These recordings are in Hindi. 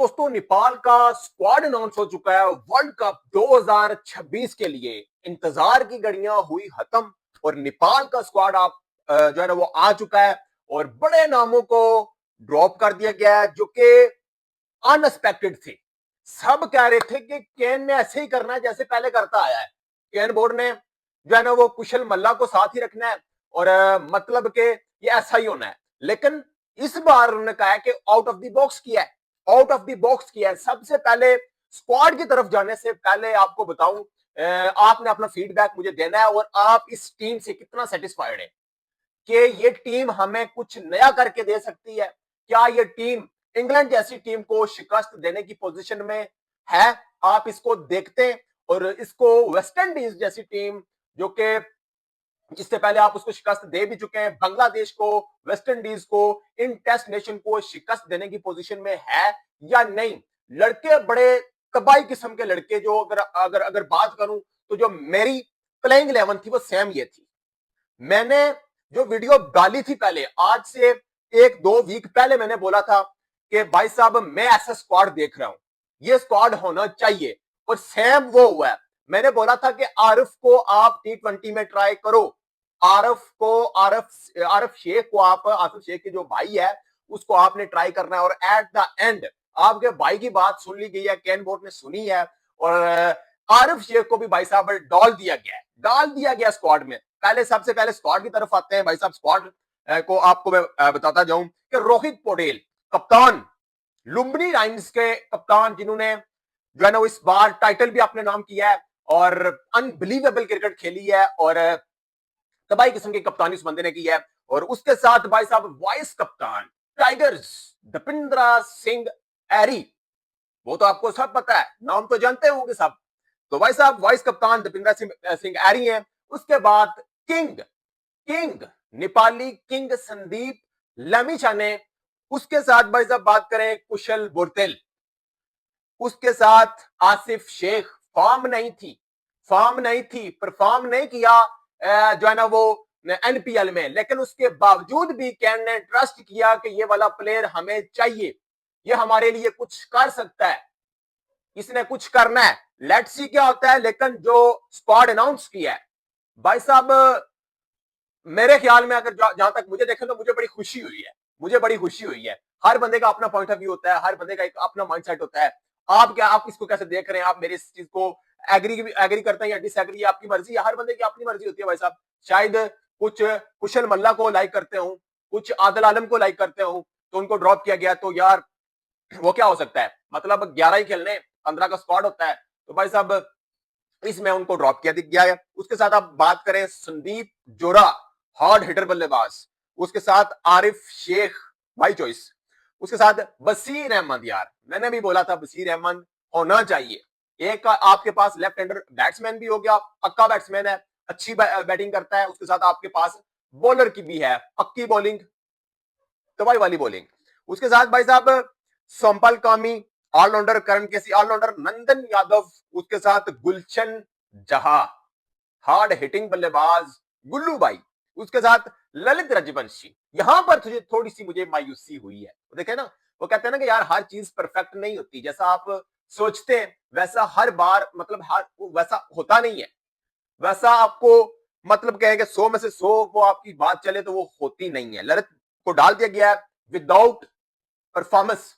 दोस्तों नेपाल का स्क्वाड अनाउंस हो चुका है वर्ल्ड कप 2026 के लिए। इंतजार की घड़ियां हुई खत्म और नेपाल का स्क्वाड आप जो है ना वो आ चुका है और बड़े नामों को ड्रॉप कर दिया गया है जो कि अनएक्सपेक्टेड थे। सब कह रहे थे कि केन ने ऐसे ही करना है जैसे पहले करता आया है। केन बोर्ड ने जो है ना वो कुशल मल्ला को साथ ही रखना है और मतलब के ये ऐसा ही होना है। लेकिन इस बार उन्होंने कहा है कि आउट ऑफ द बॉक्स किया है, आउट ऑफ द बॉक्स किया है। सबसे पहले स्क्वाड की तरफ जाने से पहले आपको बताऊं, आपने अपना फीडबैक मुझे देना है और आप इस टीम से कितना सेटिस्फाइड है कि ये टीम हमें कुछ नया करके दे सकती है। क्या ये टीम इंग्लैंड जैसी टीम को शिकस्त देने की पोजीशन में है? आप इसको देखते हैं और इसको वेस्ट इंडीज जैसी टीम जो कि इससे पहले आप उसको शिकस्त दे भी चुके हैं, बांग्लादेश को, वेस्ट इंडीज को, इन टेस्ट नेशन को शिकस्त देने की पोजीशन में है या नहीं? लड़के बड़े तबाही किस्म के लड़के, जो अगर अगर अगर बात करूं तो जो मेरी प्लेइंग 11 थी वो सेम ये थी। मैंने जो वीडियो डाली थी पहले, आज से 1-2 वीक पहले मैंने बोला था कि भाई साहब मैं ऐसा स्क्वाड देख रहा हूं, ये स्क्वाड होना चाहिए और सेम वो हुआ है। मैंने बोला था कि आरिफ को आप T20 में ट्राई करो, आरिफ शेख को आप, आसिफ शेख के जो भाई है उसको आपने ट्राई करना है और एट द एंड आपके भाई की बात सुन ली गई है, केन बोर्ड ने सुनी है और आरिफ शेख को भी भाई साहब डाल दिया गया स्क्वाड में। पहले सबसे पहले स्क्वाड की तरफ आते हैं भाई साहब। स्क्वाड को आपको मैं बताता जाऊं कि रोहित पौडेल कप्तान, लुम्बिनी लायंस के कप्तान, जिन्होंने जो है ना इस बार टाइटल भी अपने नाम किया है और अनबिलीवेबल क्रिकेट खेली है और तबाही किस्म की कप्तानी उस बंदे ने की है। और उसके साथ भाई साहब वाइस कप्तान टाइगर्स दीपेंद्र सिंह एरी, वो तो आपको सब पता है, नाम तो जानते होंगे सब। तो भाई साहब वाइस कप्तान दीपेंद्र सिंह एरी हैं। उसके बाद king king Nepali king Sandeep Lamichhane ने। उसके साथ भाई साहब बात करें कुशल बुरतेल, उसके साथ आसिफ शेख। फॉर्म नहीं थी, परफॉर्म नहीं किया जो है ना वो एनपीएल में, लेकिन उसके बावजूद भी कैन ने ट्रस्ट किया कि ये वाला प्लेयर हमें चाहिए, ये हमारे लिए कुछ कर सकता है, इसने कुछ करना है। लेट्स सी क्या होता है। लेकिन जो स्क्वाड अनाउंस किया है भाई साहब, मेरे ख्याल में अगर जहां तक मुझे देखें तो मुझे बड़ी खुशी हुई है, मुझे बड़ी खुशी हुई है। हर बंदे का अपना पॉइंट ऑफ व्यू होता है, हर बंदे का एक अपना माइंडसेट होता है। आप इसको कैसे देख रहे हैं? आप मेरे इस चीज को एग्री करते हैं या डिसएग्री, आपकी मर्जी है। हर बंदे की अपनी मर्जी होती है भाई साहब। शायद कुछ कुशल मल्ला को लाइक करते हो, कुछ आदिल आलम को लाइक करते हो, तो उनको ड्रॉप किया गया। तो यार वो क्या हो सकता है, मतलब 11 ही खेलने, 15 का स्क्वाड होता है। तो भाई साहब इसमें उनको ड्रॉप किया गया है। उसके साथ आप बात करें संदीप जोरा, हार्ड हिटर बल्लेबाज, उसके साथ आरिफ शेख भाई चॉइस, उसके साथ बसीर अहमद। यार मैंने भी बोला था बसीर अहमद होना चाहिए। एक आपके पास लेफ्ट हैंडर बैट्समैन भी हो गया, पक्का बैट्समैन है, अच्छी बैटिंग करता है। उसके साथ आपके पास बॉलर की भी है, पक्की बॉलिंग, दवाई वाली बॉलिंग। उसके साथ भाई साहब सोमपल कामी ऑलराउंडर, करण केसी ऑलराउंडर, नंदन यादव, उसके साथ गुलशन जहा हार्ड हिटिंग बल्लेबाज गुल्लू भाई, उसके साथ ललित रजवंशी। यहां पर तुझे थोड़ी सी मुझे मायूसी हुई है। देखे ना, वो कहते हैं ना कि यार हर चीज परफेक्ट नहीं होती, जैसा आप सोचते हैं वैसा हर बार, मतलब हर वैसा होता नहीं है। वैसा आपको मतलब कहेंगे 100 में से 100 वो आपकी बात चले तो वो होती नहीं है। ललित को डाल दिया गया है विदाउट परफॉर्मेंस।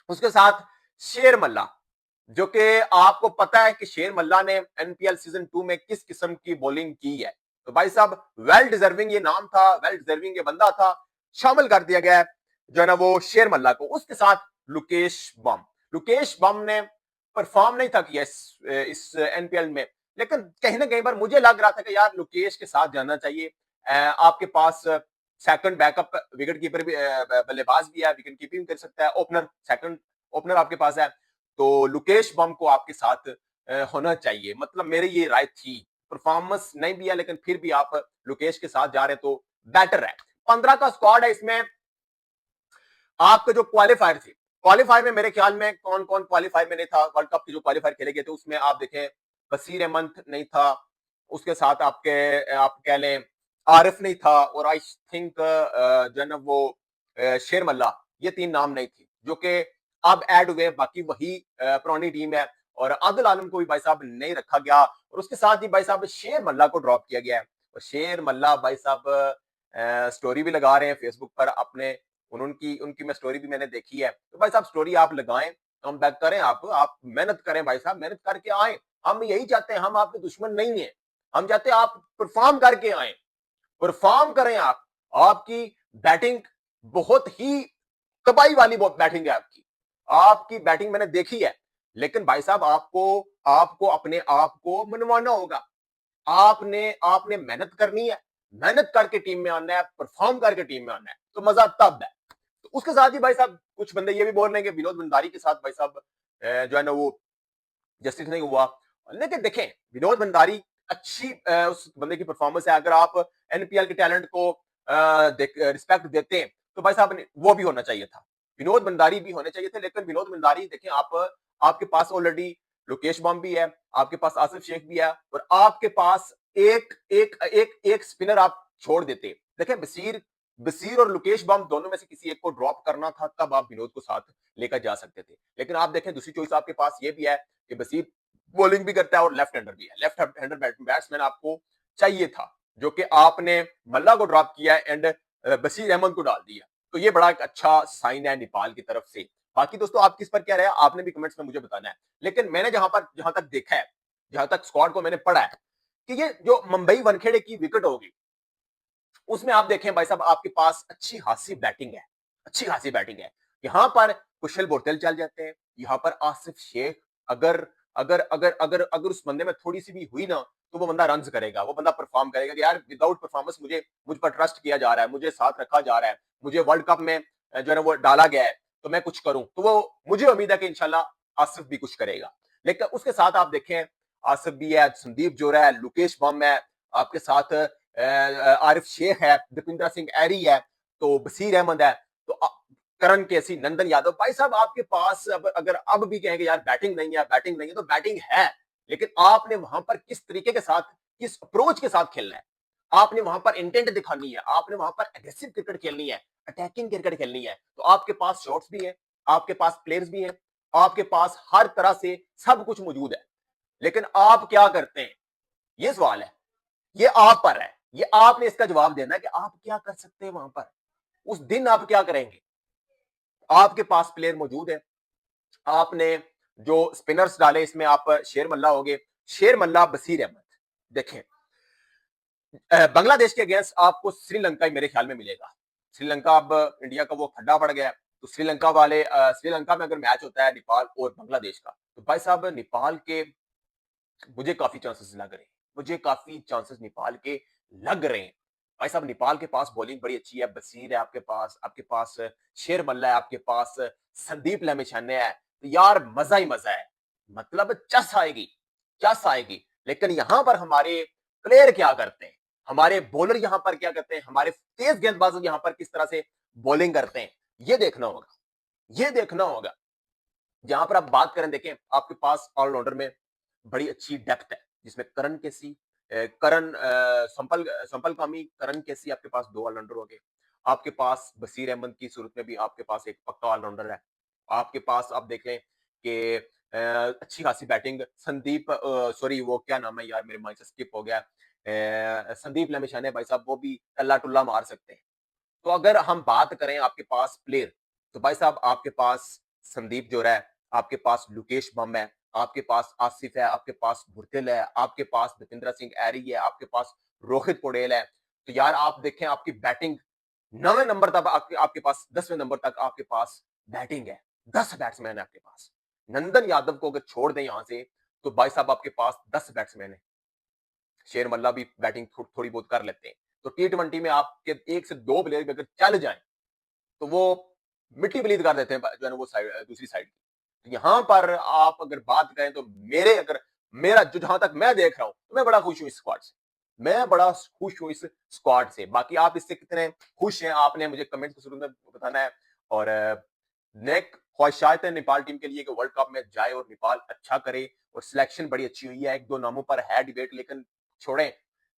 उसके साथ शेर मल्ला, जो कि आपको पता है कि शेर मल्ला ने एनपीएल सीजन 2 में किस किस्म की बॉलिंग की है। तो भाई साहब वेल डिजर्विंग ये नाम था, वेल डिजर्विंग ये बंदा था, शामिल कर दिया गया है जो है ना वो शेर मल्ला को। उसके साथ लुकेश बम ने परफॉर्म नहीं था किया इस एनपीएल में, लेकिन कहीं ना कहीं पर मुझे लग रहा था कि यार लुकेश के साथ जाना चाहिए। आपके पास सेकंड बैकअप विकेट कीपर भी, बल्लेबाज भी है, विकेट कीपिंग कर सकता है, ओपनर सेकंड ओपनर आपके पास है। तो लुकेश बम को आपके साथ होना चाहिए, मतलब मेरी ये राय थी। परफॉर्मेंस नहीं भी है लेकिन फिर भी आप लुकेश के साथ जा रहे तो बेटर है। 15 का स्क्वाड है, इसमें आपके जो क्वालिफायर थे, क्वालिफायर में मेरे ख्याल में कौन कौन क्वालिफायर में नहीं था, वर्ल्ड कप के जो क्वालिफायर खेले गए थे उसमें आप देखें बसीर अहमद नहीं था, उसके साथ आप कह लें आरिफ नहीं था, और आई थिंक जो है ना वो शेर मल्ला, ये 3 नाम नहीं थी जो कि अब ऐड हुए, बाकी वही पुरानी टीम है। और आदिल आलम को भी भाई साहब नहीं रखा गया, और उसके साथ ही भाई साहब शेर मल्ला को ड्रॉप किया गया है। और शेर मल्ला भाई साहब स्टोरी भी लगा रहे हैं फेसबुक पर अपने, उनकी उनकी मैं स्टोरी भी मैंने देखी है। तो भाई साहब स्टोरी आप लगाएं, कम बैक करें, आप मेहनत करें भाई साहब, मेहनत करके आए। हम यही चाहते हैं, हम आपके दुश्मन नहीं है, हम चाहते हैं आप परफॉर्म करके आए, परफॉर्म करें आप। आपकी बैटिंग बहुत ही तबाही वाली बैटिंग है आपकी, आपकी बैटिंग मैंने देखी है। लेकिन भाई साहब आपको आपको अपने आप को मनवाना होगा। आपने आपने मेहनत करनी है, मेहनत करके टीम में आना है, परफॉर्म करके टीम में आना है, तो मजा तब है। तो उसके साथ ही भाई साहब कुछ बंदे ये भी बोल रहे हैं कि विनोद भंडारी के साथ भाई साहब जो है ना वो जस्टिस नहीं हुआ। लेकिन देखें, विनोद भंडारी अच्छी उस बंदे की परफॉर्मेंस है। अगर आप एनपीएल के टैलेंट को रिस्पेक्ट देते हैं तो भाई साहब वो भी होना चाहिए था, विनोद भंडारी भी होने चाहिए थे। लेकिन विनोद भंडारी देखें, आप आपके पास ऑलरेडी लोकेश बम भी है, आपके पास आसिफ शेख भी है, और आपके पास एक एक एक एक स्पिनर आप छोड़ देते। देखें, बसीर बसीर और लोकेश बम दोनों में से किसी एक को ड्रॉप करना था, तब आप विनोद को साथ लेकर जा सकते थे। लेकिन आप देखें, दूसरी चॉइस आपके पास ये भी है कि बसीर बॉलिंग भी करता है और लेफ्ट हैंडर भी है, लेफ्ट हैंडर बैट्समैन आपको चाहिए था, जो कि आपने मल्ला को ड्रॉप किया एंड बसीर अहमद को डाल दिया। तो ये बड़ा एक अच्छा साइन है नेपाल की तरफ से। बाकी दोस्तों आप किस पर क्या रहे, आपने भी कमेंट्स में मुझे बताना है। लेकिन मैंने जहां तक देखा है, जहां तक स्क्वाड को मैंने पढ़ा है, कि ये जो मुंबई वानखेड़े की विकेट होगी, उसमें आप देखें भाई साहब आपके पास अच्छी खासी बैटिंग है, अच्छी खासी बैटिंग है। यहां पर कुशल बोतल चल जाते हैं, यहां पर आसिफ शेख अगर अगर अगर अगर अगर उस बंदे में थोड़ी सी भी हुई ना, तो वो बंदा रन करेगा, वो बंदा परफॉर्म करेगा कि यार विदाउट परफॉर्मेंस मुझ पर ट्रस्ट किया जा रहा है, मुझे साथ रखा जा रहा है, मुझे वर्ल्ड कप में जो है ना वो डाला गया है, तो मैं कुछ करूं। तो वो मुझे उम्मीद है कि इंशाल्लाह आसिफ भी कुछ करेगा। लेकिन उसके साथ आप देखें, आसिफ भी है, संदीप जोरा है, लोकेश बम है, आपके साथ आरिफ शेख है, दीपिंदर सिंह एरी है, तो बसीर अहमद है, तो करण केसी, नंदन यादव। भाई साहब आपके पास अगर अब भी कहेंगे यार बैटिंग नहीं है, बैटिंग नहीं है, तो बैटिंग है। लेकिन आपने वहां पर किस तरीके के साथ, किस अप्रोच के साथ खेलना है, आपने वहां पर इंटेंट दिखानी है, आपने वहां पर एग्रेसिव क्रिकेट खेलनी है, अटैकिंग क्रिकेट खेलनी है। तो आपके पास शॉट्स भी है, आपके पास प्लेयर्स भी हैं, आपके पास हर तरह से सब कुछ मौजूद है। लेकिन आप क्या करते हैं, ये सवाल है, ये आप पर है, ये आपने इसका जवाब देना है कि आप क्या कर सकते हैं वहां पर, उस दिन आप क्या करेंगे। आपके पास प्लेयर मौजूद है, आपने जो स्पिनर्स डाले इसमें आप शेर मल्ला हो गए, शेर मल्ला, बसीर अहमद। देखें, बांग्लादेश के अगेंस्ट आपको श्रीलंका ही मेरे ख्याल में मिलेगा। श्रीलंका अब इंडिया का वो खड्डा पड़ गया है, तो श्रीलंका वाले श्रीलंका में अगर मैच होता है नेपाल और बांग्लादेश का, तो भाई साहब नेपाल के मुझे काफी चांसेस लग रहे हैं, मुझे काफी चांसेस नेपाल के लग रहे हैं। भाई साहब नेपाल के पास बॉलिंग बड़ी अच्छी है, बसीर है आपके पास शेर मल्ला है, आपके पास संदीप लमिछाने है, तो यार मजा ही मजा है, मतलब चस आएगी, चस आएगी। लेकिन यहां पर हमारे प्लेयर क्या करते हैं, हमारे बॉलर यहां पर क्या करते हैं, हमारे तेज गेंदबाज यहां पर किस तरह से बॉलिंग करते हैं, ये देखना होगा, ये देखना होगा। जहां पर आप बात करें, देखें आपके पास ऑलराउंडर में बड़ी अच्छी डेप्थ है, जिसमें करण केसी, संपल कामी, करण केसी, आपके पास दो ऑलराउंडर हो गए। आपके पास बसीर अहमद की सूरत में भी आपके पास एक पक्का ऑलराउंडर है। आपके पास आप देख लें कि अच्छी खासी बैटिंग संदीप, सॉरी वो क्या नाम है यार, मेरे माइंड से स्किप हो गया, संदीप लमिशाने भाई साहब, वो भी टल्ला टुल्ला मार सकते हैं। तो अगर हम बात करें आपके पास प्लेयर, तो भाई साहब आपके पास संदीप जोरा है, आपके पास लुकेश बम है, आपके पास आसिफ है, आपके पास भुरतिल है, आपके पास दीपेंद्र सिंह एरी है, आपके पास रोहित पौडेल है। तो यार आप देखें, आपकी बैटिंग 9वें नंबर तक आपके पास, 10वें नंबर तक आपके पास बैटिंग है, 10 बैट्समैन है आपके पास। नंदन यादव को अगर छोड़ दें यहां से, तो भाई साहब आपके पास 10 बैट्समैन है। शेर मल्ला भी बैटिंग थोड़ी बहुत कर लेते हैं। तो T20 में आपके एक से दो प्लेयर भी अगर चल जाए, तो वो मिट्टी पलीत कर देते हैं जो है ना वो साइड, दूसरी साइड की। तो यहां पर आप अगर बात करें, तो मेरा जो, जहां तक मैं देख रहा हूं, तो मैं बड़ा खुश हूं इस स्क्वाड से, मैं बड़ा खुश हूं इस स्क्वाड से। बाकी आप इससे कितने खुश हैं, आपने मुझे कमेंट के शुरू में बताना है। और नेक ख्वाहिशात है नेपाल टीम के लिए कि वर्ल्ड कप में जाए और नेपाल अच्छा करे, और सिलेक्शन बड़ी अच्छी हुई है, एक दो नामों पर है डिबेट, लेकिन छोड़ें,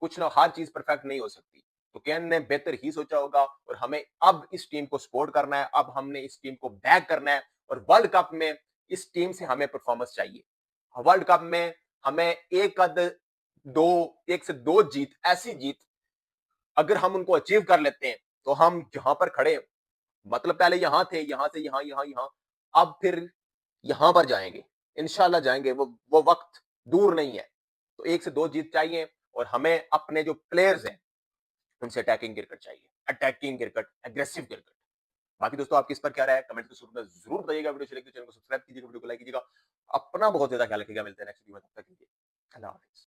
कुछ ना, हर चीज परफेक्ट नहीं हो सकती। तो केन ने बेहतर ही सोचा होगा, और हमें अब इस टीम को सपोर्ट करना है, अब हमने इस टीम को बैक करना है, और वर्ल्ड कप में इस टीम से हमें परफॉर्मेंस चाहिए। वर्ल्ड कप में हमें एक से दो जीत, ऐसी जीत अगर हम उनको अचीव कर लेते हैं तो हम जहां पर खड़े, मतलब पहले यहां थे, यहां से यहां, यहां यहां, अब फिर यहां पर जाएंगे, इंशाल्लाह जाएंगे। वो वक्त दूर नहीं है। तो एक से दो जीत चाहिए और हमें अपने जो प्लेयर्स हैं उनसे अटैकिंग क्रिकेट चाहिए, अटैकिंग क्रिकेट, एग्रेसिव क्रिकेट। बाकी दोस्तों आपकी इस पर क्या राय है, कमेंट के शुरू में जरूर बताइएगा। वीडियो चलेगी तो चैनल को सब्सक्राइब कीजिएगा, वीडियो को लाइक कीजिएगा। अपना बहुत ज्यादा ख्याल रखिएगा। मिलते हैं नेक्स्ट वीडियो में, तब तक के लिए अल्लाह हाफिज।